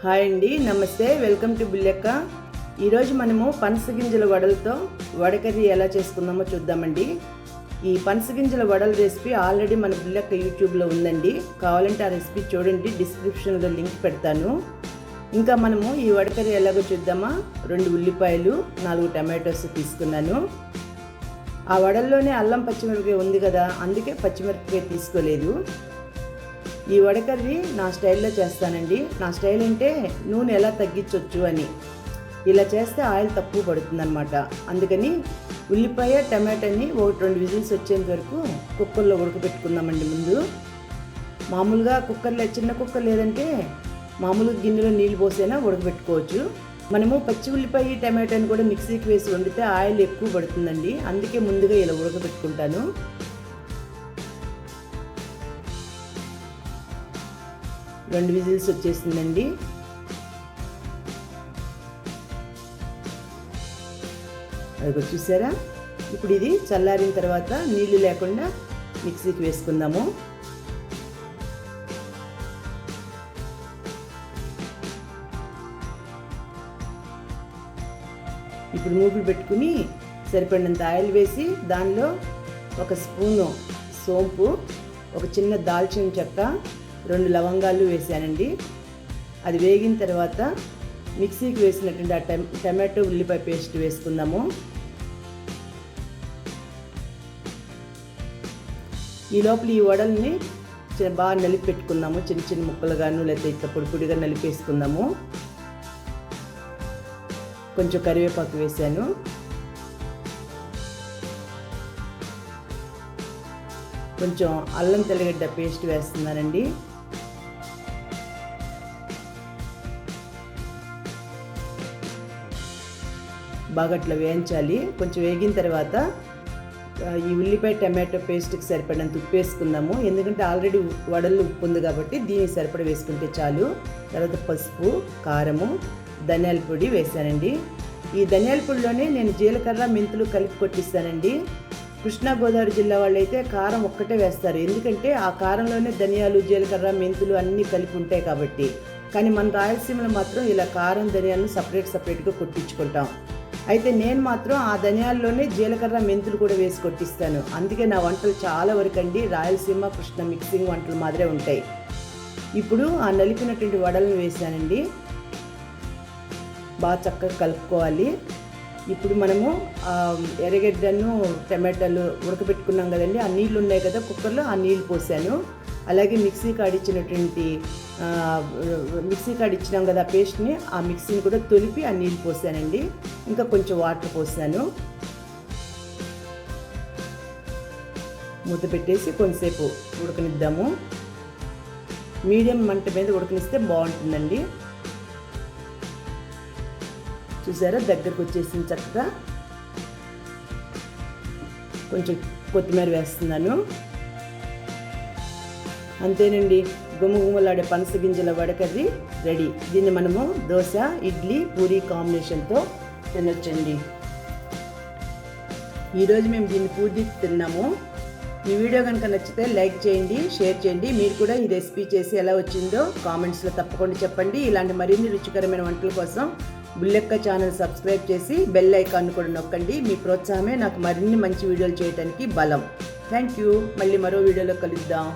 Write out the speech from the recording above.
Hi అండి, నమస్తే. Welcome to బుల్లెక్క. ఈరోజు మనము పనసగింజల వడలతో వడకర్రీ ఎలా చేసుకుందామో చూద్దామండి. ఈ పనసగింజల వడల రెసిపీ ఆల్రెడీ మన బుల్లెక్క యూట్యూబ్లో ఉందండి. కావాలంటే ఆ రెసిపీ చూడండి, డిస్క్రిప్షన్లో లింక్ పెడతాను. ఇంకా మనము ఈ వడకర్రీ ఎలాగో చూద్దామా. 2 ఉల్లిపాయలు, 4 టమాటోస్ తీసుకున్నాను. ఆ వడల్లోనే అల్లం పచ్చిమిరపకాయ ఉంది కదా, అందుకే పచ్చిమిరపకాయ తీసుకోలేదు. ఈ వడకర్రీ నా స్టైల్లో చేస్తానండి. నా స్టైల్ అంటే నూనె ఎలా తగ్గించవచ్చు అని. ఇలా చేస్తే ఆయిల్ తక్కువ పడుతుందన్నమాట. అందుకని ఉల్లిపాయ టమాటాని 1-2 విజిల్స్ వచ్చేంత వరకు కుక్కర్లో ఉడకబెట్టుకుందామండి. ముందు మామూలుగా కుక్కర్లో, చిన్న కుక్కర్ లేదంటే మామూలుగా గిన్నెలో నీళ్ళు పోసైనా ఉడకబెట్టుకోవచ్చు. మనము పచ్చి ఉల్లిపాయ టమాటాని కూడా మిక్సీకి వేసి వండితే ఆయిల్ ఎక్కువ పడుతుందండి. అందుకే ముందుగా ఇలా ఉడకబెట్టుకుంటాను. 2 విజిల్స్ వచ్చేసిందండి. అది చూసారా. ఇప్పుడు ఇది చల్లారిన తర్వాత నీళ్లు లేకుండా మిక్సీకి వేసుకుందాము. ఇప్పుడు మూకులు పెట్టుకుని సరిపడినంత ఆయిల్ వేసి దానిలో 1 స్పూను సోంపు, ఒక చిన్న దాల్చిన చెక్క, 2 లవంగాలు వేసానండి. అది వేగిన తర్వాత మిక్సీకి వేసినటువంటి ఆ టమాటో ఉల్లిపాయ పేస్ట్ వేసుకుందాము. ఈ లోపల ఈ వడల్ని బాగా నలిపి పెట్టుకుందాము. చిన్న చిన్న ముక్కలుగాను లేకపోతే ఇట్లా పొడి పొడిగా నలిపేసుకుందాము. కొంచెం కరివేపాకు వేసాను. కొంచెం అల్లం తెల్లగడ్డ పేస్ట్ వేస్తున్నానండి. బాగా అట్లా వేయించాలి. కొంచెం వేగిన తర్వాత ఈ ఉల్లిపాయ టమాటో పేస్ట్కి సరిపడినంత ఉప్పు వేసుకుందాము. ఎందుకంటే ఆల్రెడీ వడల్లో ఉప్పు ఉంది కాబట్టి దీనికి సరిపడ వేసుకుంటే చాలు. తర్వాత పసుపు, కారము, ధనియాల పొడి వేసానండి. ఈ ధనియాల పొడిలోనే నేను జీలకర్ర, మెంతులు కలిపి కొట్టిస్తానండి. కృష్ణా గోదావరి జిల్లా వాళ్ళు అయితే కారం ఒక్కటే వేస్తారు. ఎందుకంటే ఆ కారంలోనే ధనియాలు, జీలకర్ర, మెంతులు అన్నీ కలిపి ఉంటాయి కాబట్టి. కానీ మన రాయలసీమలో మాత్రం ఇలా కారం, ధనియాలను సపరేట్గా కొట్టించుకుంటాం. అయితే నేను మాత్రం ఆ ధనియాల్లోనే జీలకర్ర, మెంతులు కూడా వేసి కొట్టిస్తాను. అందుకే నా వంటలు చాలా వరకు అండి రాయలసీమ, కృష్ణ మిక్సింగ్ వంటలు మాదిరే ఉంటాయి. ఇప్పుడు ఆ నలిపినటువంటి వడలను వేసానండి. బాగా చక్కగా కలుపుకోవాలి. ఇప్పుడు మనము ఎర్రగడ్డను టమాటాలు ఉడకబెట్టుకున్నాం కదండి, ఆ నీళ్ళు ఉన్నాయి కదా కుక్కర్లో, ఆ నీళ్ళు పోసాను. అలాగే మిక్సీ కాడిచ్చినాం కదా ఆ పేస్ట్ని, ఆ మిక్సీని కూడా తొలిపి ఆ నీళ్ళు పోసానండి. ఇంకా కొంచెం వాటర్ పోసాను. మూత పెట్టేసి కొంతసేపు ఉడకనిద్దాము. మీడియం మంట మీద ఉడకనిస్తే బాగుంటుందండి. చూసారా, దగ్గరకు వచ్చేసింది చక్కగా. కొంచెం కొత్తిమీర వేస్తున్నాను. అంతేనండి, గుమగుమలాడే పనసగింజల వడకర్రీ రెడీ. దీన్ని మనము దోశ, ఇడ్లీ, పూరీ కాంబినేషన్తో తినొచ్చండి. ఈరోజు మేము దీన్ని పూరీ తిన్నాము. ఈ వీడియో కనుక నచ్చితే లైక్ చేయండి, షేర్ చేయండి. మీరు కూడా ఈ రెసిపీ చేసి ఎలా వచ్చిందో కామెంట్స్లో తప్పకుండా చెప్పండి. ఇలాంటి మరిన్ని రుచికరమైన వంటల కోసం బుల్లెక్క ఛానల్ సబ్స్క్రైబ్ చేసి బెల్ ఐకాన్ కూడా నొక్కండి. మీ ప్రోత్సాహమే నాకు మరిన్ని మంచి వీడియోలు చేయడానికి బలం. Thank you. మళ్ళీ మరో వీడియోలో కలుద్దాం.